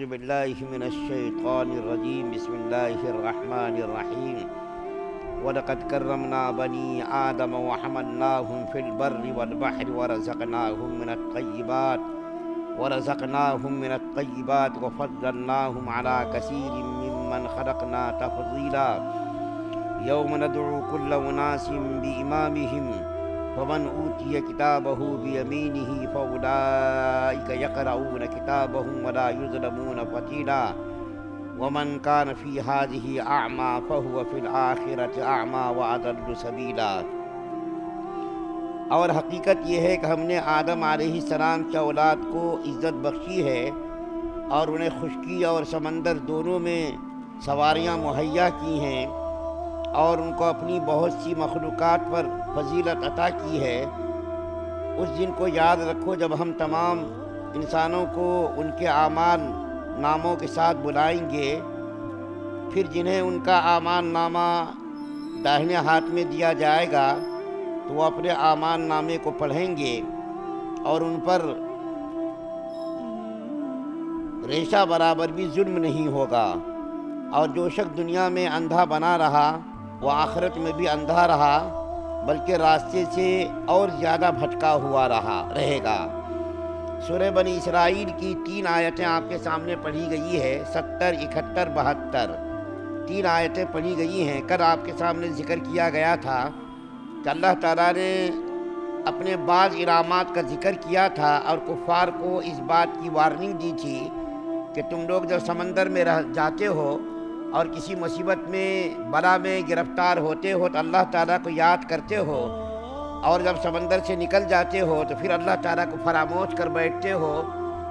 باللہ من الشیطان الرجیم بسم اللہ الرحمن الرحیم وَلَقَدْ كَرَّمْنَا بَنِي آدَمَ وَحَمَلْنَاهُمْ فِي الْبَرِّ وَالْبَحْرِ وَرَزَقْنَاهُمْ مِنَ الطَّيِّبَاتِ وَفَضَّلْنَاهُمْ عَلَى كَثِيرٍ مِّمَّنْ خَلَقْنَا تَفْضِيلًا يَوْمَ نَدْعُو كُلَّ أُنَاسٍ بِإِمَامِهِمْ فمن أوتي كتابه بيمينه فأولئك يقرؤون كتابهم ولا يظلمون فتيلا ومن كان في هذه أعمى فهو في الآخرة أعمى وأضل سبيلا۔ اور حقیقت یہ ہے کہ ہم نے آدم علیہ السلام کی اولاد کو عزت بخشی ہے اور انہیں خشکی اور سمندر دونوں میں سواریاں مہیا کی ہیں اور ان کو اپنی بہت سی مخلوقات پر فضیلت عطا کی ہے۔ اس دن کو یاد رکھو جب ہم تمام انسانوں کو ان کے اعمال ناموں کے ساتھ بلائیں گے، پھر جنہیں ان کا اعمال نامہ داہنے ہاتھ میں دیا جائے گا تو وہ اپنے اعمال نامے کو پڑھیں گے اور ان پر ریشہ برابر بھی ظلم نہیں ہوگا، اور جو شخص دنیا میں اندھا بنا رہا وہ آخرت میں بھی اندھا رہا بلکہ راستے سے اور زیادہ بھٹکا ہوا رہے گا۔ سورہ بنی اسرائیل کی 3 آیتیں آپ کے سامنے پڑھی گئی ہے، 70، 71، 72 3 آیتیں پڑھی گئی ہیں۔ کل آپ کے سامنے ذکر کیا گیا تھا کہ اللہ تعالیٰ نے اپنے بعض انعامات کا ذکر کیا تھا اور کفار کو اس بات کی وارننگ دی تھی کہ تم لوگ جب سمندر میں جاتے ہو اور کسی مصیبت میں بلا میں گرفتار ہوتے ہو تو اللہ تعالیٰ کو یاد کرتے ہو، اور جب سمندر سے نکل جاتے ہو تو پھر اللہ تعالیٰ کو فراموش کر بیٹھتے ہو،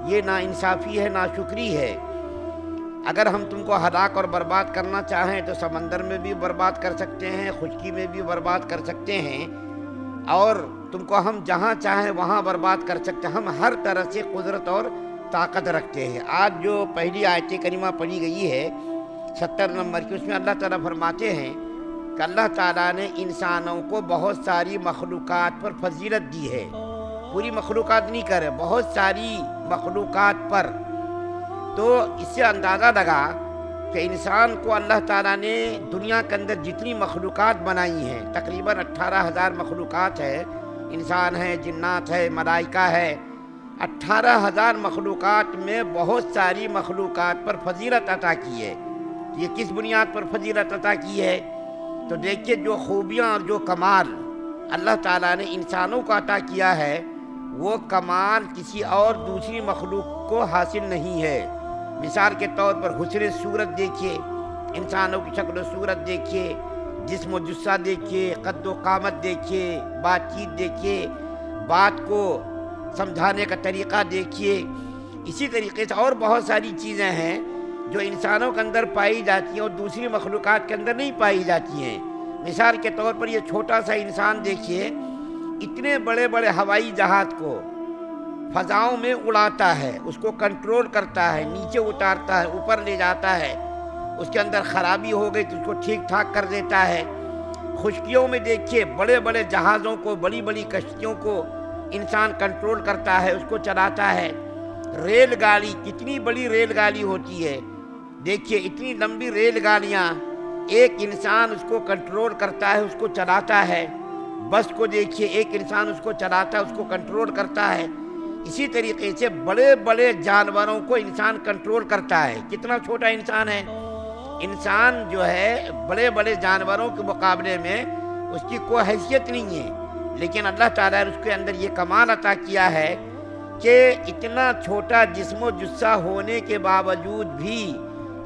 یہ ناانصافی ہے، ناشکری ہے۔ اگر ہم تم کو ہلاک اور برباد کرنا چاہیں تو سمندر میں بھی برباد کر سکتے ہیں، خشکی میں بھی برباد کر سکتے ہیں، اور تم کو ہم جہاں چاہیں وہاں برباد کر سکتے ہیں۔ ہم ہر طرح سے قدرت اور طاقت رکھتے ہیں۔ آج جو پہلی آیت کریمہ پڑھی گئی ہے 70 نمبر کی، اس میں اللہ تعالیٰ فرماتے ہیں کہ اللہ تعالیٰ نے انسانوں کو بہت ساری مخلوقات پر فضیلت دی ہے۔ پوری مخلوقات نہیں کرے، بہت ساری مخلوقات پر۔ تو اس سے اندازہ لگا کہ انسان کو اللہ تعالیٰ نے دنیا کے اندر جتنی مخلوقات بنائی ہیں، تقریباً 18,000 مخلوقات ہے، انسان ہے، جنات ہے، ملائکہ ہے، 18,000 مخلوقات میں بہت ساری مخلوقات پر فضیلت عطا کی ہے۔ یہ کس بنیاد پر فضیلت عطا کی ہے؟ تو دیکھیے جو خوبیاں اور جو کمال اللہ تعالیٰ نے انسانوں کو عطا کیا ہے وہ کمال کسی اور دوسری مخلوق کو حاصل نہیں ہے۔ مثال کے طور پر حسن صورت دیکھیے، انسانوں کی شکل و صورت دیکھیے، جسم و جثہ دیکھیے، قد و قامت دیکھیے، بات چیت دیکھیے، بات کو سمجھانے کا طریقہ دیکھیے۔ اسی طریقے سے اور بہت ساری چیزیں ہیں جو انسانوں کے اندر پائی جاتی ہیں اور دوسری مخلوقات کے اندر نہیں پائی جاتی ہیں۔ مثال کے طور پر یہ چھوٹا سا انسان دیکھیے، اتنے بڑے بڑے ہوائی جہاز کو فضاؤں میں اڑاتا ہے، اس کو کنٹرول کرتا ہے، نیچے اتارتا ہے، اوپر لے جاتا ہے، اس کے اندر خرابی ہو گئی تو اس کو ٹھیک ٹھاک کر دیتا ہے۔ خشکیوں میں دیکھیے بڑے بڑے جہازوں کو، بڑی بڑی کشتیوں کو انسان کنٹرول کرتا ہے، اس کو چلاتا ہے۔ ریل گاڑی، کتنی بڑی ریل گاڑی ہوتی ہے، دیکھیے اتنی لمبی ریل گاڑیاں، ایک انسان اس کو کنٹرول کرتا ہے، اس کو چلاتا ہے۔ بس کو دیکھیے، ایک انسان اس کو چلاتا ہے، اس کو کنٹرول کرتا ہے۔ اسی طریقے سے بڑے بڑے جانوروں کو انسان کنٹرول کرتا ہے۔ کتنا چھوٹا انسان ہے، انسان جو ہے بڑے بڑے جانوروں کے مقابلے میں اس کی کوئی حیثیت نہیں ہے، لیکن اللہ تعالیٰ نے اس کے اندر یہ کمال عطا کیا ہے کہ اتنا چھوٹا جسم و جثہ ہونے کے باوجود بھی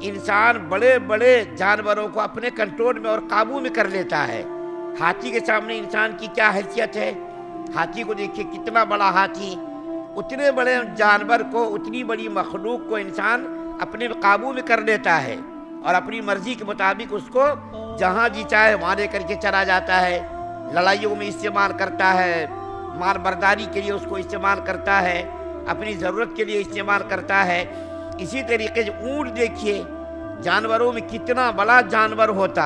انسان بڑے بڑے جانوروں کو اپنے کنٹرول میں اور قابو میں کر لیتا ہے۔ ہاتھی کے سامنے انسان کی کیا حیثیت ہے؟ ہاتھی کو دیکھیے، کتنا بڑا ہاتھی، اتنے بڑے جانور کو، اتنی بڑی مخلوق کو انسان اپنے قابو میں کر لیتا ہے اور اپنی مرضی کے مطابق اس کو جہاں جی چاہے وہاں لے کر کے چلا جاتا ہے۔ لڑائیوں میں استعمال کرتا ہے، مال برداری کے لیے اس کو استعمال کرتا ہے، اپنی ضرورت کے لیے استعمال کرتا ہے۔ اسی طریقے سے اونٹ دیکھیے، جانوروں میں کتنا بڑا جانور ہوتا،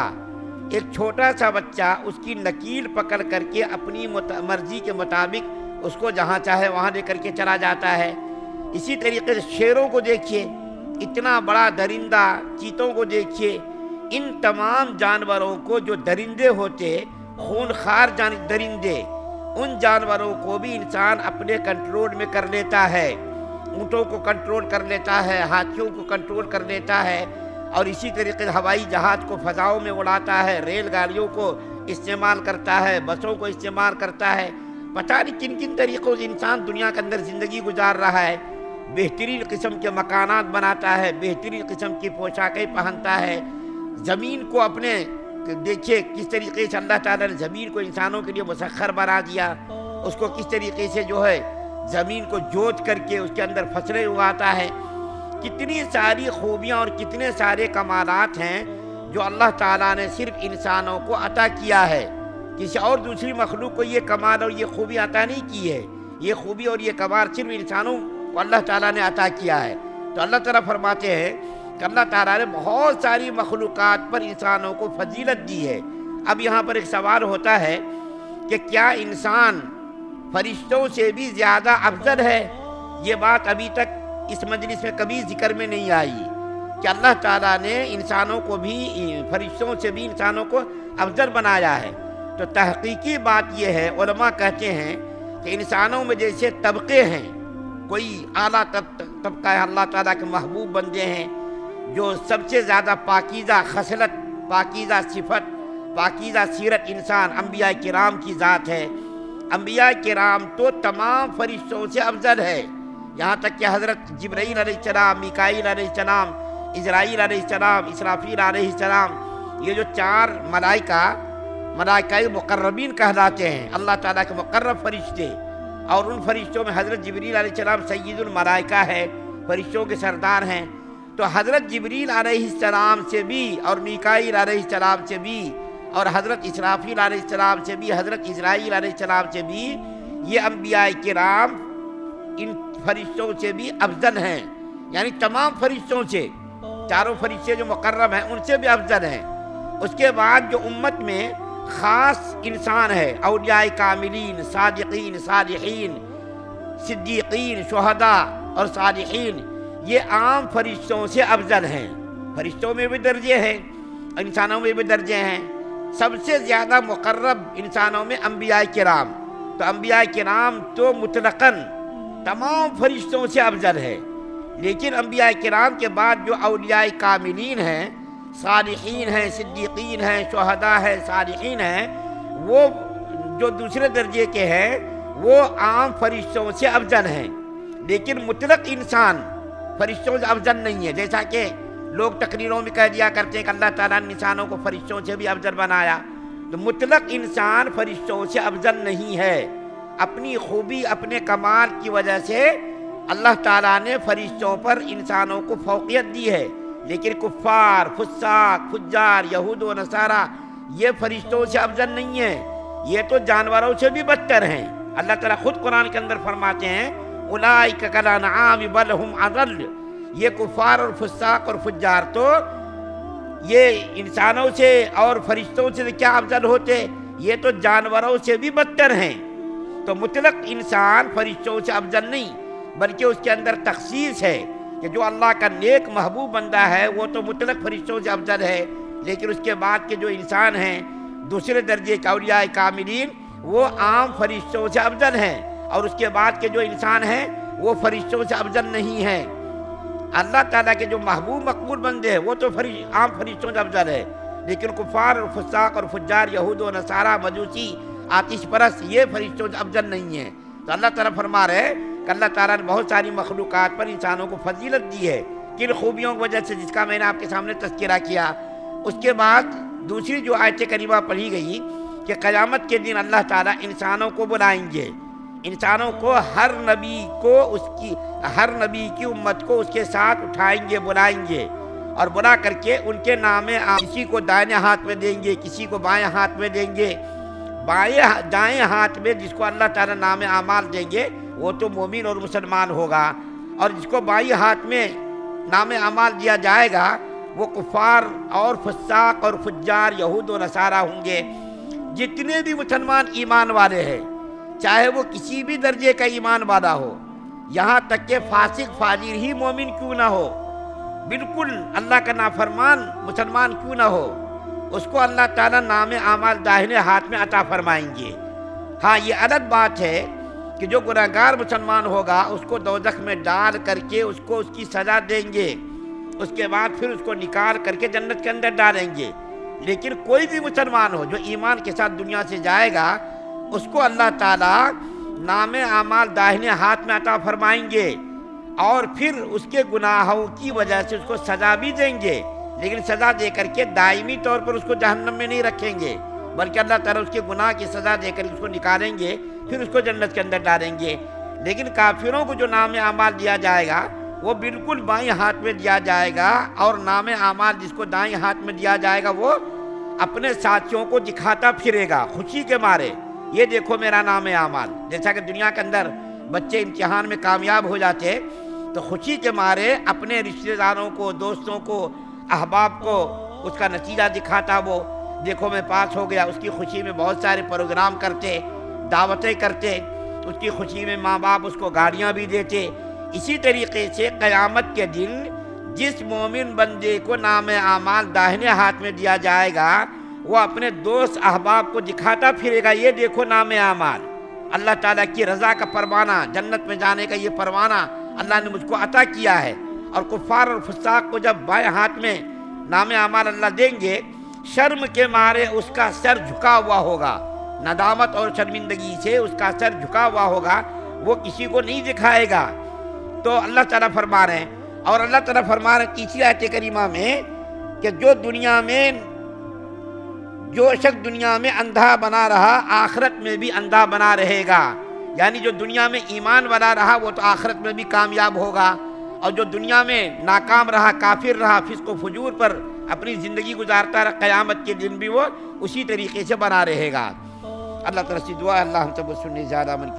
ایک چھوٹا سا بچہ اس کی نکیل پکڑ کر کے اپنی مرضی کے مطابق اس کو جہاں چاہے وہاں لے کر کے چلا جاتا ہے۔ اسی طریقے سے شیروں کو دیکھیے، اتنا بڑا درندہ، چیتوں کو دیکھیے، ان تمام جانوروں کو جو درندے ہوتے، خونخوار درندے، ان جانوروں کو بھی انسان اپنے کنٹرول میں کر لیتا ہے۔ اونٹوں کو کنٹرول کر لیتا ہے، ہاتھیوں کو کنٹرول کر لیتا ہے، اور اسی طریقے سے ہوائی جہاز کو فضاؤں میں اڑاتا ہے، ریل گاڑیوں کو استعمال کرتا ہے، بسوں کو استعمال کرتا ہے۔ پتہ نہیں کن کن طریقوں سے انسان دنیا کے اندر زندگی گزار رہا ہے۔ بہترین قسم کے مکانات بناتا ہے، بہترین قسم کی پوشاکیں پہنتا ہے۔ زمین کو اپنے دیکھیے کس طریقے سے اللہ تعالیٰ نے زمین کو انسانوں کے لیے مسخر بنا دیا، اس کو کس طریقے سے جو ہے زمین کو جوت کر کے اس کے اندر فصلیں اگاتا ہے۔ کتنی ساری خوبیاں اور کتنے سارے کمالات ہیں جو اللہ تعالیٰ نے صرف انسانوں کو عطا کیا ہے۔ کسی اور دوسری مخلوق کو یہ کمال اور یہ خوبی عطا نہیں کی ہے۔ یہ خوبی اور یہ کمال صرف انسانوں کو اللہ تعالیٰ نے عطا کیا ہے۔ تو اللہ تعالیٰ فرماتے ہیں کہ اللہ تعالیٰ نے بہت ساری مخلوقات پر انسانوں کو فضیلت دی ہے۔ اب یہاں پر ایک سوال ہوتا ہے کہ کیا انسان فرشتوں سے بھی زیادہ افضل ہے؟ یہ بات ابھی تک اس مجلس میں کبھی ذکر میں نہیں آئی کہ اللہ تعالیٰ نے انسانوں کو بھی، فرشتوں سے بھی انسانوں کو افضل بنایا ہے۔ تو تحقیقی بات یہ ہے، علماء کہتے ہیں کہ انسانوں میں جیسے طبقے ہیں، کوئی اعلیٰ طبقہ ہے، اللہ تعالیٰ کے محبوب بندے ہیں جو سب سے زیادہ پاکیزہ خصلت، پاکیزہ صفت، پاکیزہ سیرت انسان انبیاء کرام کی ذات ہے۔ انبیاء کرام تو تمام فرشتوں سے افضل ہے، یہاں تک کہ حضرت جبرائیل علیہ السلام، میکائیل علیہ السلام، اسرائیل علیہ السلام، اسرافیل علیہ السلام، یہ جو چار ملائکہ مقربین کہلاتے ہیں، اللہ تعالیٰ کے مقرب فرشتے، اور ان فرشتوں میں حضرت جبریل علیہ السلام سید الملائکہ ہے، فرشتوں کے سردار ہیں۔ تو حضرت جبریل علیہ السلام سے بھی، اور میکائیل علیہ السلام سے بھی، اور حضرت اسرافیل علیہ السلام سے بھی، حضرت اسرائیل علیہ السلام سے بھی، یہ انبیاء کرام ان فرشتوں سے بھی افضل ہیں، یعنی تمام فرشتوں سے، چاروں فرشتے جو مقرب ہیں ان سے بھی افضل ہیں۔ اس کے بعد جو امت میں خاص انسان ہے، اولیاء کاملین، صادقین، صالحین، صدیقین، شہداء اور صالحین، یہ عام فرشتوں سے افضل ہیں۔ فرشتوں میں بھی درجے ہیں، انسانوں میں بھی درجے ہیں۔ سب سے زیادہ مقرب انسانوں میں انبیاء کرام، تو انبیاء کرام تو مطلقاً تمام فرشتوں سے افضل ہے۔ لیکن انبیاء کرام کے بعد جو اولیاء کاملین ہیں، صالحین ہیں، صدیقین ہیں، شہداء ہیں، صالحین ہیں، وہ جو دوسرے درجے کے ہیں وہ عام فرشتوں سے افضل ہیں۔ لیکن مطلق انسان فرشتوں سے افضل نہیں ہے، جیسا کہ لوگ تقریروں میں کہہ دیا کرتے ہیں کہ اللہ تعالیٰ نے انسانوں کو فرشتوں سے بھی افضل بنایا، تو مطلق انسان فرشتوں سے افضل نہیں ہے۔ اپنی خوبی، اپنے کمال کی وجہ سے اللہ تعالیٰ نے فرشتوں پر انسانوں کو فوقیت دی ہے، لیکن کفار، فساق، فجار، یہود و نصارہ یہ فرشتوں سے افضل نہیں ہیں، یہ تو جانوروں سے بھی بدتر ہیں۔ اللہ تعالیٰ خود قرآن کے اندر فرماتے ہیں اولئک کالانعام بل ھم اضل، یہ کفار اور فساق اور فجار تو یہ انسانوں سے اور فرشتوں سے کیا افضل ہوتے، یہ تو جانوروں سے بھی بدتر ہیں۔ تو مطلق انسان فرشتوں سے افضل نہیں، بلکہ اس کے اندر تخصیص ہے کہ جو اللہ کا نیک محبوب بندہ ہے وہ تو مطلق فرشتوں سے افضل ہے، لیکن اس کے بعد کے جو انسان ہیں دوسرے درجے کے اولیاء کاملین وہ عام فرشتوں سے افضل ہیں، اور اس کے بعد کے جو انسان ہیں وہ فرشتوں سے افضل نہیں ہیں۔ اللہ تعالیٰ کے جو محبوب مقبول بندے ہیں وہ تو عام فرشتوں سے افضل ہے، لیکن کفار اور فساق اور فجار، یہود و نصارہ، مجوسی، آتش پرست یہ فرشتوں سے افضل نہیں ہیں۔ تو اللہ تعالیٰ فرما رہے کہ اللہ تعالیٰ نے بہت ساری مخلوقات پر انسانوں کو فضیلت دی ہے، کن خوبیوں کی وجہ سے، جس کا میں نے آپ کے سامنے تذکرہ کیا۔ اس کے بعد دوسری جو آیت کریمہ پڑھی گئی کہ قیامت کے دن اللہ تعالیٰ انسانوں کو بلائیں گے، انسانوں کو ہر نبی کی امت کو اس کے ساتھ اٹھائیں گے، بلائیں گے، اور بلا کر کے ان کے نام کسی کو دائیں ہاتھ میں دیں گے، کسی کو بائیں ہاتھ میں دیں گے۔ دائیں ہاتھ میں جس کو اللہ تعالیٰ نام اعمال دیں گے وہ تو مومن اور مسلمان ہوگا، اور جس کو بائیں ہاتھ میں نام اعمال دیا جائے گا وہ کفار اور فساق اور فجار، یہود و نصارہ ہوں گے۔ جتنے بھی مسلمان ایمان والے ہیں، چاہے وہ کسی بھی درجے کا ایمان والا ہو، یہاں تک کہ فاسق فاجر ہی مومن کیوں نہ ہو، بالکل اللہ کا نافرمان مسلمان کیوں نہ ہو، اس کو اللہ تعالیٰ نام اعمال داہنے ہاتھ میں عطا فرمائیں گے۔ ہاں یہ الگ بات ہے کہ جو گناہگار مسلمان ہوگا اس کو دوزخ میں ڈال کر کے اس کو اس کی سزا دیں گے، اس کے بعد پھر اس کو نکال کر کے جنت کے اندر ڈالیں گے۔ لیکن کوئی بھی مسلمان ہو جو ایمان کے ساتھ دنیا سے جائے گا، اس کو اللہ تعالیٰ نام اعمال داہنے ہاتھ میں عطا فرمائیں گے، اور پھر اس کے گناہوں کی وجہ سے اس کو سزا بھی دیں گے، لیکن سزا دے کر کے دائمی طور پر اس کو جہنم میں نہیں رکھیں گے، بلکہ اللہ تعالیٰ اس کے گناہ کی سزا دے کر اس کو نکالیں گے، پھر اس کو جنت کے اندر ڈالیں گے۔ لیکن کافروں کو جو نام اعمال دیا جائے گا وہ بالکل بائیں ہاتھ میں دیا جائے گا، اور نام اعمال جس کو دائیں ہاتھ میں دیا جائے گا وہ اپنے ساتھیوں کو دکھاتا پھرے گا خوشی کے مارے، یہ دیکھو میرا نام اعمال۔ جیسا کہ دنیا کے اندر بچے امتحان میں کامیاب ہو جاتے تو خوشی کے مارے اپنے رشتہ داروں کو، دوستوں کو، احباب کو اس کا نتیجہ دکھاتا، وہ دیکھو میں پاس ہو گیا، اس کی خوشی میں بہت سارے پروگرام کرتے، دعوتیں کرتے، اس کی خوشی میں ماں باپ اس کو گاڑیاں بھی دیتے۔ اسی طریقے سے قیامت کے دن جس مومن بندے کو نام اعمال داہنے ہاتھ میں دیا جائے گا وہ اپنے دوست احباب کو دکھاتا پھرے گا، یہ دیکھو نام اعمال، اللہ تعالیٰ کی رضا کا پروانہ، جنت میں جانے کا یہ پروانہ اللہ نے مجھ کو عطا کیا ہے۔ اور کفار اور فساق کو جب بائیں ہاتھ میں نام اعمال اللہ دیں گے، شرم کے مارے اس کا سر جھکا ہوا ہوگا، ندامت اور شرمندگی سے اس کا سر جھکا ہوا ہوگا، وہ کسی کو نہیں دکھائے گا۔ تو اللہ تعالیٰ فرما رہے ہیں، اور اللہ تعالیٰ فرما رہے ہیں تیسری آیت کریمہ میں کہ جو شخص دنیا میں اندھا بنا رہا آخرت میں بھی اندھا بنا رہے گا، یعنی جو دنیا میں ایمان والا رہا وہ تو آخرت میں بھی کامیاب ہوگا، اور جو دنیا میں ناکام رہا، کافر رہا، فسق و فجور پر اپنی زندگی گزارتا رہا، قیامت کے دن بھی وہ اسی طریقے سے بنا رہے گا۔ اللہ تعالیٰ سے دعا ہے اللہ ہم سب کو سننے زیادہ من